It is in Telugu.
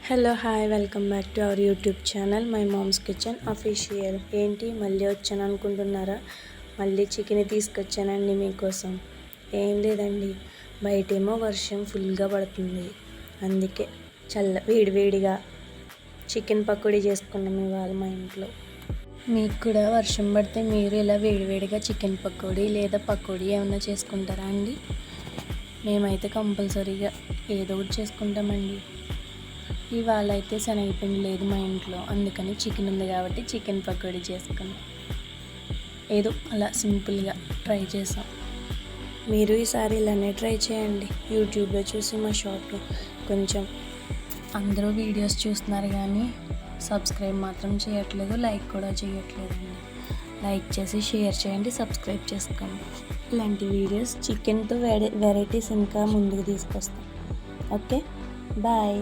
Hello hi welcome back to our YouTube channel my mom's kitchen official. ఏంటి మళ్ళీ వచ్చాను అనుకుంటున్నారా? మళ్ళీ చికెన్ తీసుకొచ్చానండి మీకోసం. ఏం లేదండి, బయటేమో వర్షం ఫుల్గా పడుతుంది, అందుకే వేడివేడిగా చికెన్ పకోడీ చేసుకున్నాం ఇవాళ మా ఇంట్లో. మీకు కూడా వర్షం పడితే మీరు ఇలా వేడివేడిగా చికెన్ పకోడీ లేదా పకోడీ ఏమన్నా చేసుకుంటారా అండి? మేమైతే కంపల్సరీగా ఏదో ఒకటి చేసుకుంటామండి. ఇవాళ అయితే శనగపిండి లేదు మా ఇంట్లో, అందుకని చికెన్ ఉంది కాబట్టి చికెన్ పకోడీ చేసుకున్నాం. ఏదో అలా సింపుల్గా ట్రై చేసాం. మీరు ఈసారి ఇలానే ట్రై చేయండి. యూట్యూబ్లో చూసి మా షాప్లో కొంచెం అందరూ వీడియోస్ చూస్తున్నారు కానీ సబ్స్క్రైబ్ మాత్రం చేయట్లేదు, లైక్ కూడా చేయట్లేదండి. లైక్ చేసి షేర్ చేయండి, సబ్స్క్రైబ్ చేసుకోండి. ఇలాంటి వీడియోస్ చికెన్తో వెరైటీస్ ఇంకా ముందుకు తీసుకొస్తాం. Okay, bye.